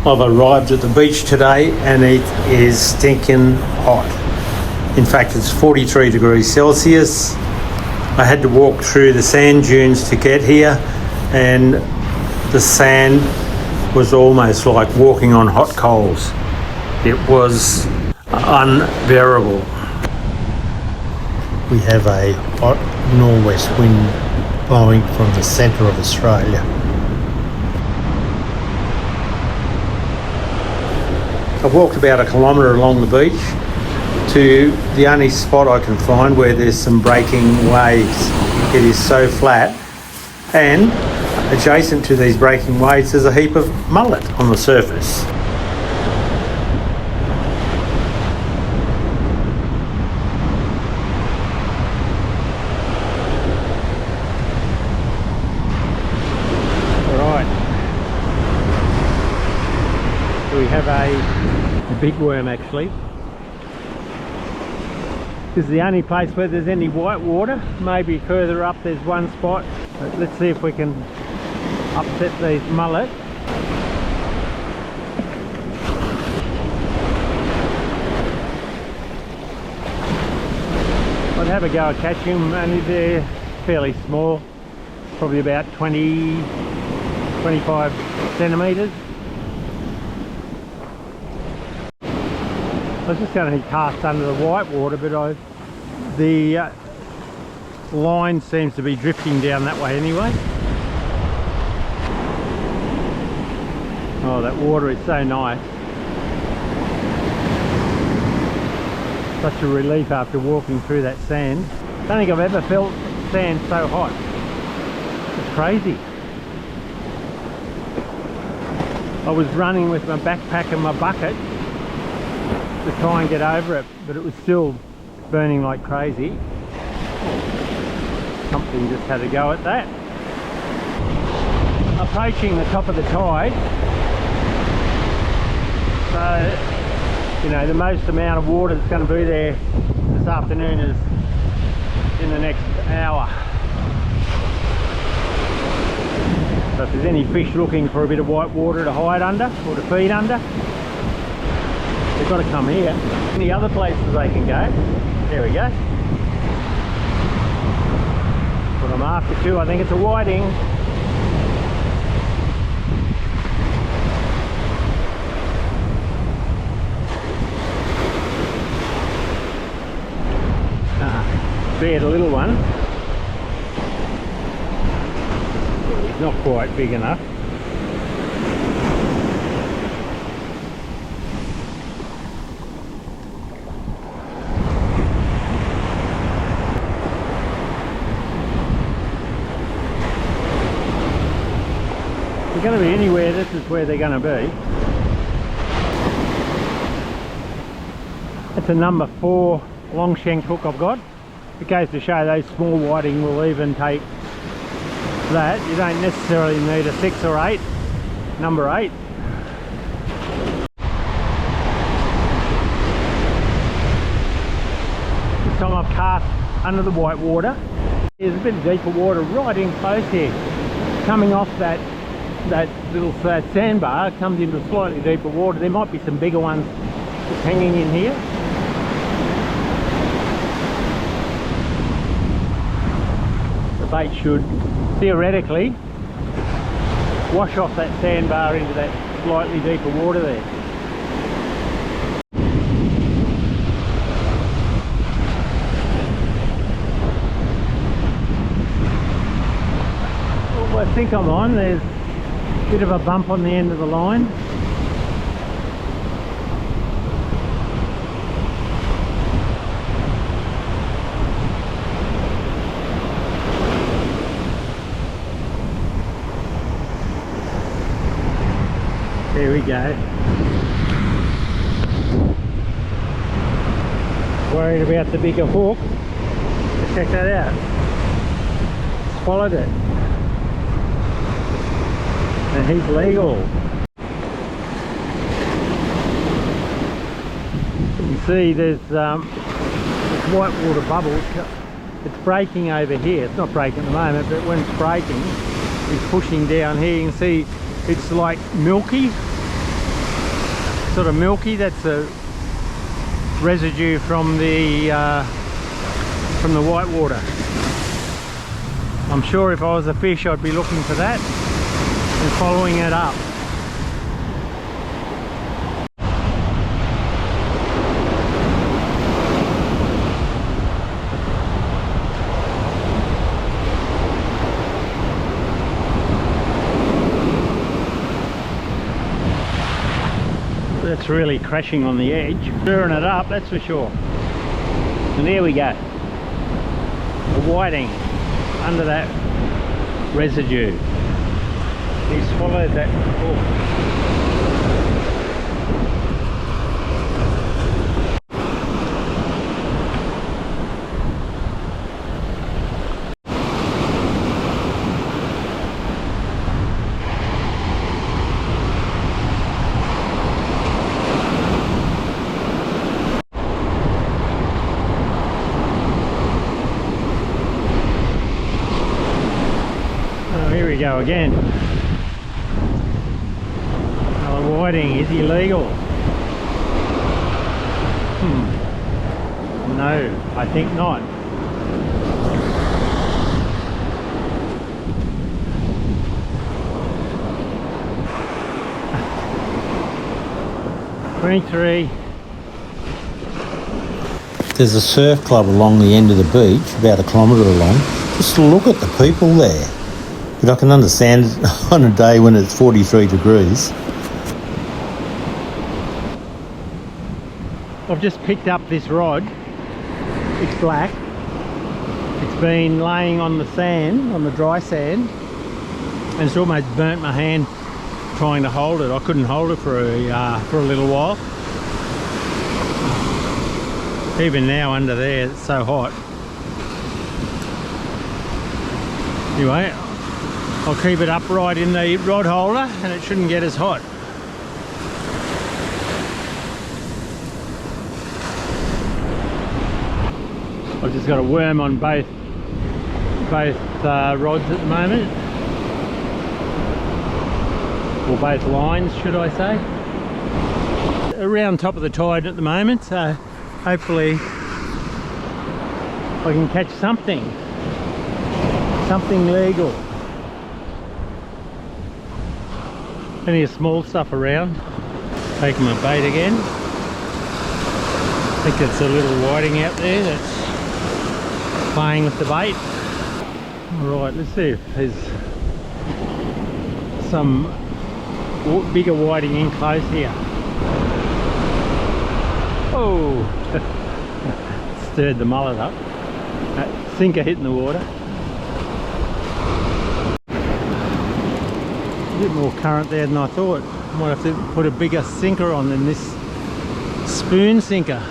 I've arrived at the beach today and it is stinking hot. In fact, it's 43 degrees Celsius. I had to walk through the sand dunes to get here, and the sand was almost like walking on hot coals. It was unbearable. We have a hot northwest wind blowing from the centre of Australia. I've walked about a kilometre along the beach to the only spot I can find where there's some breaking waves. It is so flat, and adjacent to these breaking waves there's a heap of mullet on the surface. We have a big worm actually. This is the only place where there's any white water. Maybe further up there's one spot. But let's see if we can upset these mullet. I'd have a go at catching them, only they're fairly small. Probably about 20-25 centimetres. I was just going to cast under the white water, but the line seems to be drifting down that way anyway. Oh, that water is so nice. Such a relief after walking through that sand. I don't think I've ever felt sand so hot. It's crazy. I was running with my backpack and my bucket to try and get over it, but it was still burning like crazy. Something just had a go at that. Approaching the top of the tide, so you know the most amount of water that's going to be there this afternoon is in the next hour. So if there's any fish looking for a bit of white water to hide under or to feed under, they've got to come here. Any other places they can go? There we go. What I'm after too, I think it's a whiting. There's a little one. He's not quite big enough. If they're going to be anywhere, this is where they're going to be. It's a number 4 long shank hook I've got. It goes to show those small whiting will even take that. You don't necessarily need a 6 or 8, number 8. This time I've cast under the white water. There's a bit of deeper water right in close here. Coming off that little sandbar, it comes into slightly deeper water. There might be some bigger ones just hanging in here. The bait should theoretically wash off that sandbar into that slightly deeper water there. Well, I think I'm on. There's a bit of a bump on the end of the line. There we go. Worried about the bigger hook. Check that out. Swallowed it. And he's legal. You can see there's white water bubbles. It's breaking over here. It's not breaking at the moment, but when it's breaking, it's pushing down here. You can see it's like milky. sort of milky. That's a residue from the white water. I'm sure if I was a fish I'd be looking for that and following it up. That's really crashing on the edge, stirring it up, that's for sure. And there we go, a whiting under that residue. He swallowed that. Oh. Here we go again. Another whiting. Is he legal? No, I think not. $23. There's a surf club along the end of the beach, about 1 kilometre along. Just look at the people there. But I can understand it on a day when it's 43 degrees. I've just picked up this rod. It's black. It's been laying on the sand, on the dry sand, and it's almost burnt my hand trying to hold it. I couldn't hold it for a little while. Even now under there, it's so hot. Anyway, I'll keep it upright in the rod holder and it shouldn't get as hot. I've just got a worm on both rods at the moment, or both lines should I say. Around top of the tide at the moment, so hopefully I can catch something legal. Plenty of small stuff around. Taking my bait again. I think it's a little whiting out there that's playing with the bait. Alright, let's see if there's some bigger whiting in close here. Oh! Stirred the mullet up. That sinker hitting the water. A bit more current there than I thought. Might have to put a bigger sinker on than this spoon sinker.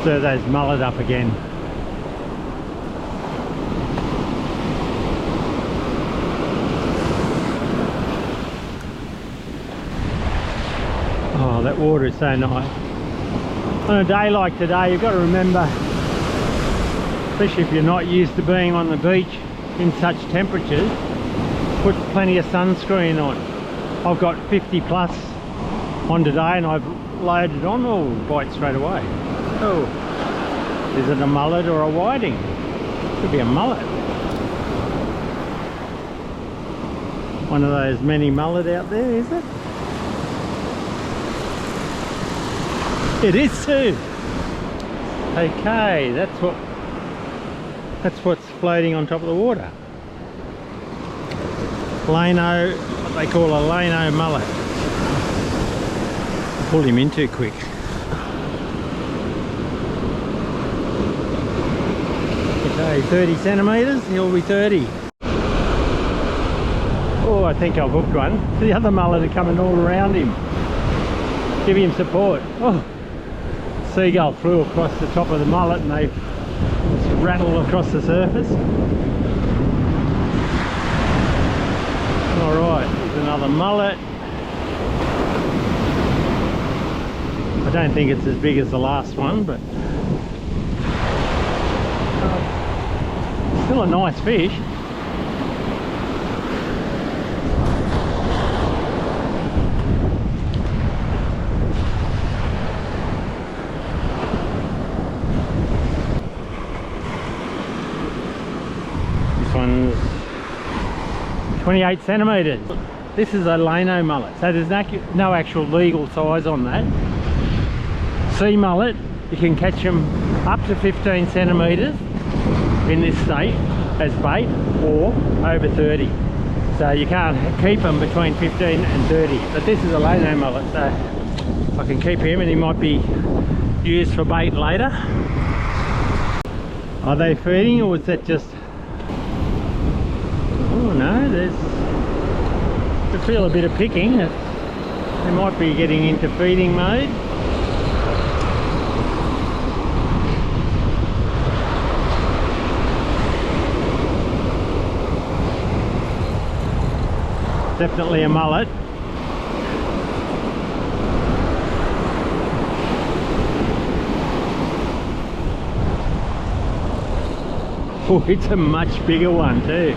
Stir those mullet up again. Oh, that water is so nice. On a day like today, you've got to remember, especially if you're not used to being on the beach in such temperatures, put plenty of sunscreen on. I've got 50 plus on today and I've loaded on. Oh, bite straight away. Oh, is it a mullet or a whiting? Could be a mullet. One of those many mullet out there, is it? It is too. Okay, that's what's floating on top of the water. Lano, what they call a Lano mullet. Pulled him in too quick. Okay, 30 centimetres, he'll be 30. Oh, I think I've hooked one. The other mullet are coming all around him. Give him support. Oh, seagull flew across the top of the mullet and they just rattled across the surface. All right. Another mullet. I don't think it's as big as the last one, but still a nice fish. This one's 28 centimetres. This is a Lano mullet, so there's no actual legal size on that. Sea mullet, you can catch them up to 15 centimetres in this state as bait, or over 30. So you can't keep them between 15 and 30. But this is a Lano mullet, so I can keep him and he might be used for bait later. Are they feeding, or is that just... Oh no, there's... I feel a bit of picking. They might be getting into feeding mode. Definitely a mullet. Oh, it's a much bigger one too.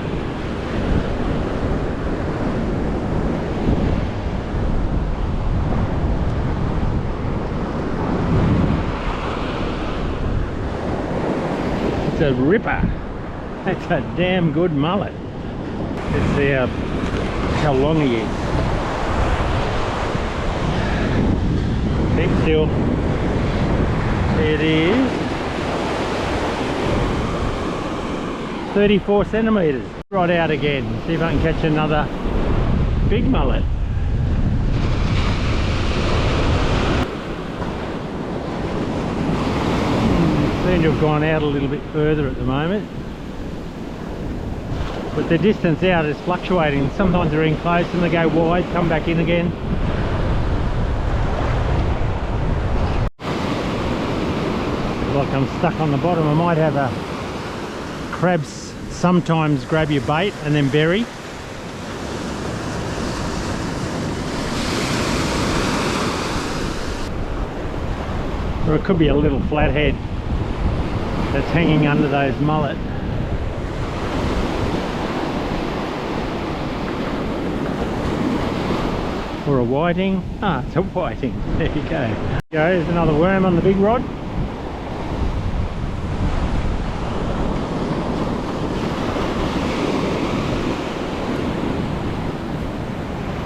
It's a ripper. That's a damn good mullet. Let's see how long he is. Keep still. There it is. 34 centimetres. Right out again. See if I can catch another big mullet. Seem to have gone out a little bit further at the moment, but the distance out is fluctuating. Sometimes they're in close and they go wide, come back in again. Like I'm stuck on the bottom. I might have a crabs sometimes grab your bait and then bury. Or it could be a little flathead that's hanging under those mullet. Or a whiting. Ah, it's a whiting. There you go. There's another worm on the big rod.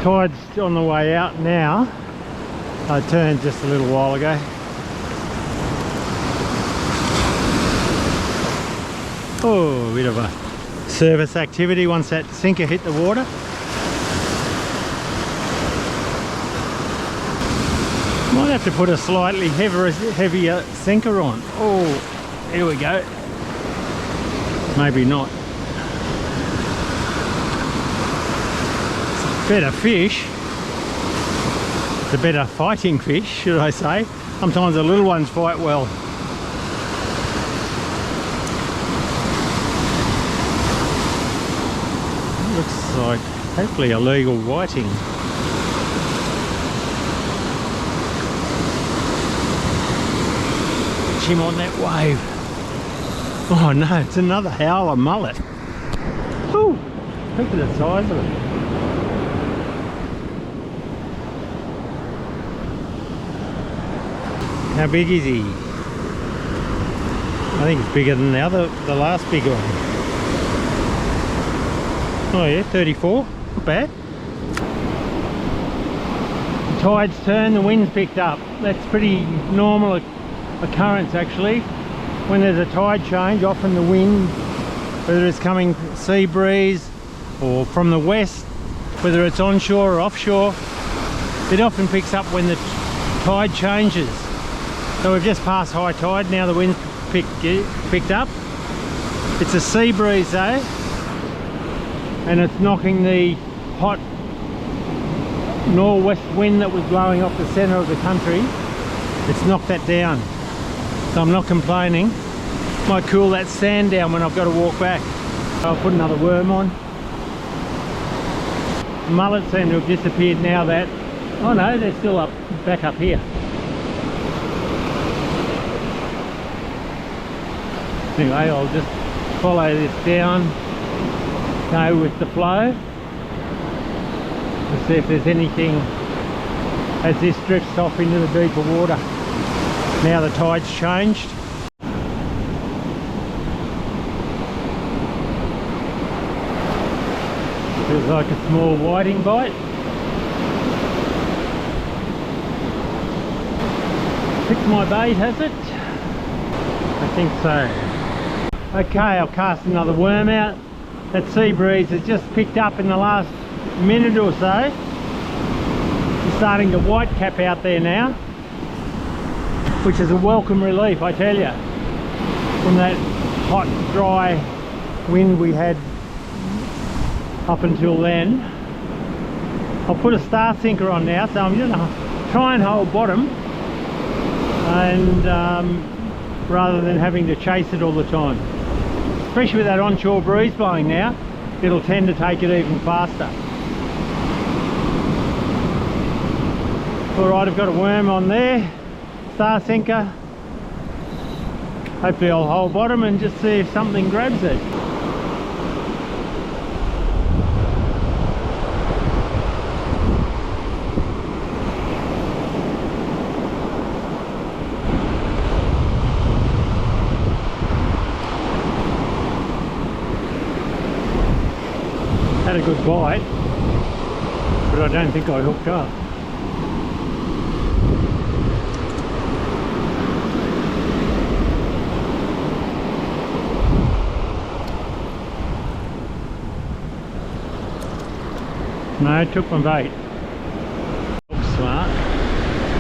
Tide's on the way out now. I turned just a little while ago. Oh, a bit of a service activity once that sinker hit the water. Might have to put a slightly heavier sinker on. Oh, here we go. Maybe not. It's a better fish. It's a better fighting fish, should I say. Sometimes the little ones fight well. Looks like hopefully a legal whiting. Catch him on that wave. Oh no, it's another howler mullet. Ooh, look at the size of it. How big is he? I think it's bigger than the last big one. Oh yeah, 34, not bad. The tide's turned, the wind's picked up. That's pretty normal occurrence actually. When there's a tide change, often the wind, whether it's coming sea breeze or from the west, whether it's onshore or offshore, it often picks up when the tide changes. So we've just passed high tide, now the wind's picked up. It's a sea breeze though, and it's knocking the hot northwest wind that was blowing off the centre of the country. It's knocked that down, so I'm not complaining. Might cool that sand down when I've got to walk back. I'll put another worm on. mullets seem to have disappeared now that, oh no, they're still up, back up here. Anyway, I'll just follow this down, go with the flow, to see if there's anything as this drifts off into the deeper water. Now the tide's changed. Feels like a small whiting bite. Picked my bait, has it? I think so. Okay, I'll cast another worm out. That sea breeze has just picked up in the last minute or so. It's starting to white cap out there now, which is a welcome relief, I tell you, from that hot, dry wind we had up until then. I'll put a star sinker on now, so I'm just going to try and hold bottom, and rather than having to chase it all the time. Especially with that onshore breeze blowing now, it'll tend to take it even faster. Alright, I've got a worm on there, star sinker. Hopefully I'll hold bottom and just see if something grabs it. Had a good bite, but I don't think I hooked up. No, took my bait. Smart.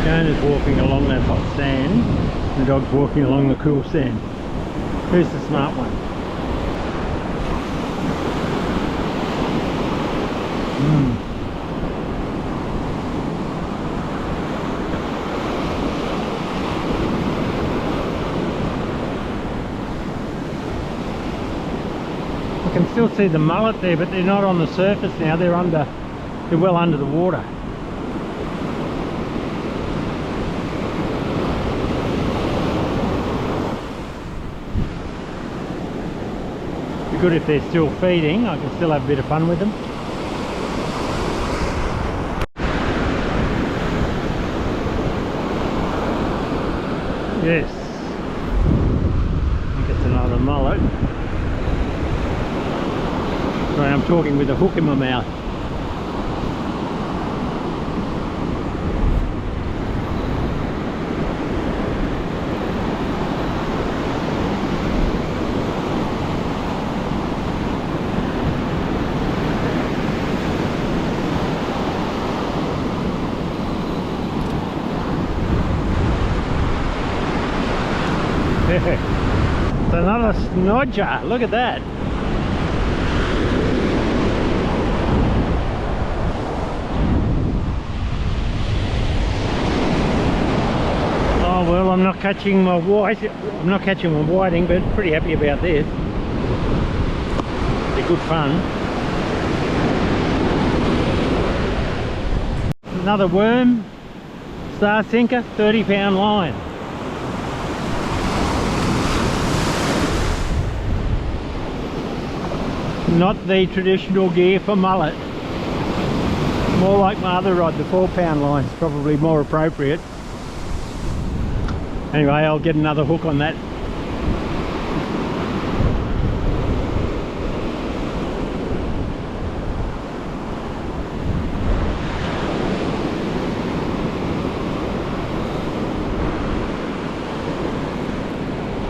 Jonah's walking along that hot sand. The dog's walking along the cool sand. Who's the smart one? I can still see the mullet there, but they're not on the surface now. They're well under the water. Be good if they're still feeding. I can still have a bit of fun with them. Yes, I think it's another mullet. Sorry, I'm talking with a hook in my mouth. It's another snodger, look at that. Oh well, I'm not catching my whiting, but pretty happy about this. They're good fun. Another worm, star sinker, 30-pound line. Not the traditional gear for mullet. More like my other rod, the 4-pound line is probably more appropriate. Anyway, I'll get another hook on that.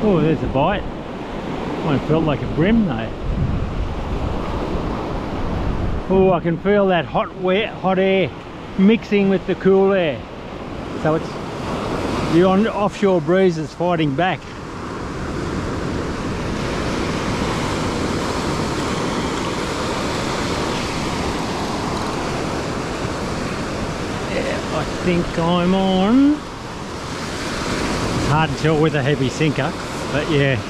Oh, there's a bite. Oh, it felt like a brim though. Oh, I can feel that hot air mixing with the cool air. So it's the offshore breeze is fighting back. Yeah, I think I'm on. It's hard to tell with a heavy sinker, but yeah,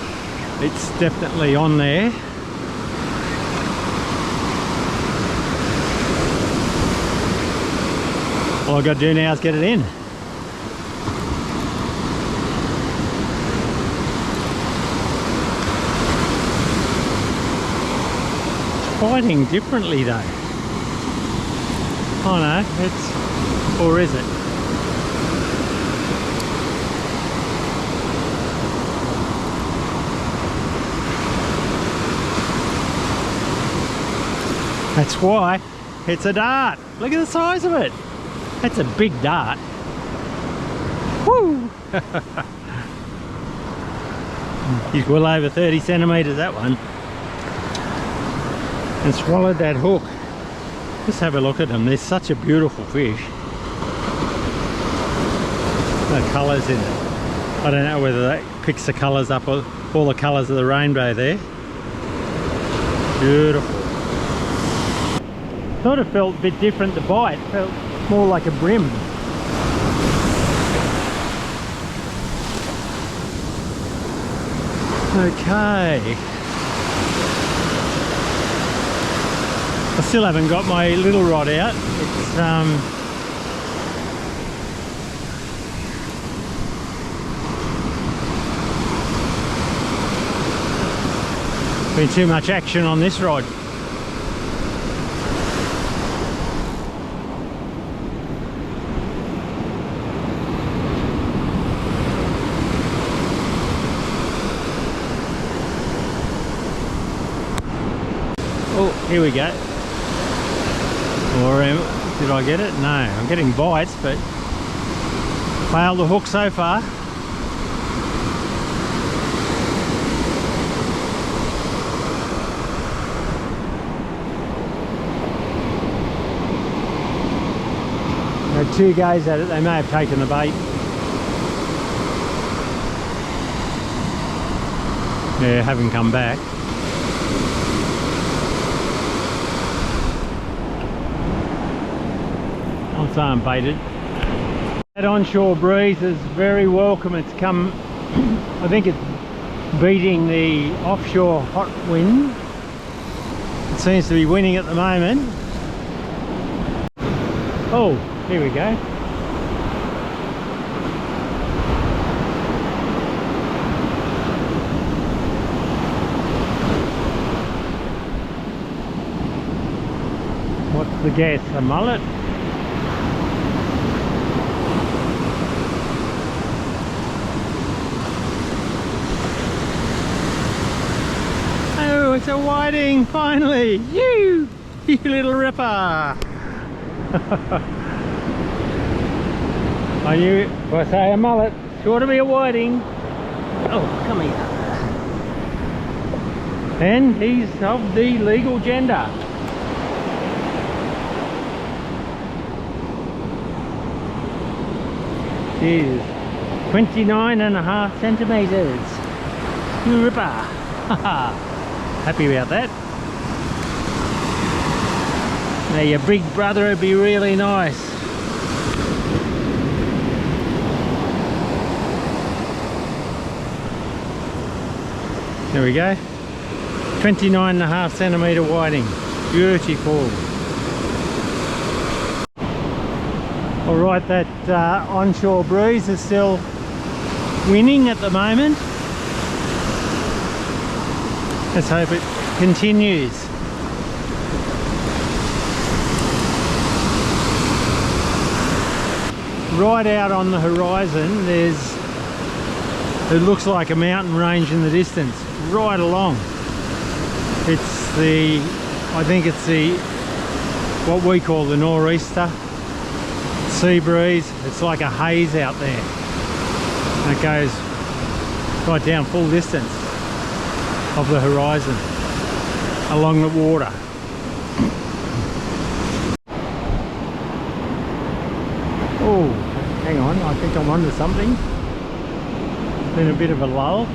it's definitely on there. All I've got to do now is get it in. It's fighting differently though. Oh no, it's... or is it? That's why it's a dart. Look at the size of it. That's a big dart. Woo! He's well over 30 centimetres, that one. And swallowed that hook. Just have a look at them. They're such a beautiful fish. The colours in it. I don't know whether that picks the colours up, or all the colours of the rainbow there. Beautiful. Thought it felt a bit different, the bite. It felt more like a brim. Okay. I still haven't got my little rod out. It's been too much action on this rod. Oh, here we go. Or did I get it? No, I'm getting bites, but failed the hook so far. Had two goes at it, they may have taken the bait. Yeah, haven't come back. I'm saying baited. That onshore breeze is very welcome. It's come, I think it's beating the offshore hot wind. It seems to be winning at the moment. Oh, here we go. What's the guess? A mullet? Oh, it's a whiting, finally! You little ripper! I knew it. If I say a mullet, sure to be a whiting. Oh, come here. And he's of the legal gender. Is 29.5 centimetres. You ripper. Happy about that. Now your big brother would be really nice. There we go. 29.5 centimetre whiting. Beautiful. Alright, that onshore breeze is still winning at the moment. Let's hope it continues. Right out on the horizon there's, it looks like a mountain range in the distance, right along. It's the, I think it's the, what we call the nor'easter. Sea breeze. It's like a haze out there, and it goes right down full distance of the horizon along the water. Oh, hang on, I think I'm onto something. It's been a bit of a lull.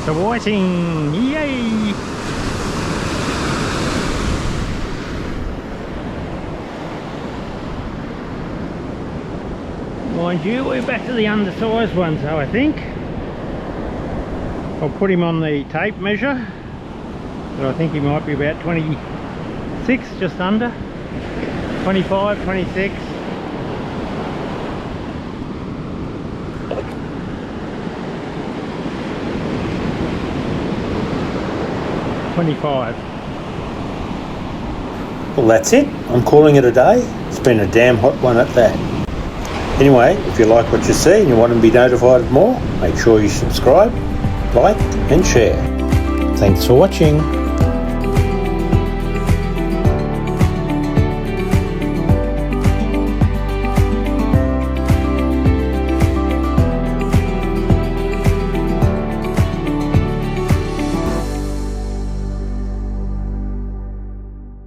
It's a whiting, yay! Mind you, we're back to the undersized ones though, I think. I'll put him on the tape measure, but I think he might be about 26, just under 25, 26. Well, that's it. I'm calling it a day. It's been a damn hot one at that. Anyway, if you like what you see and you want to be notified of more, make sure you subscribe, like and share. Thanks for watching.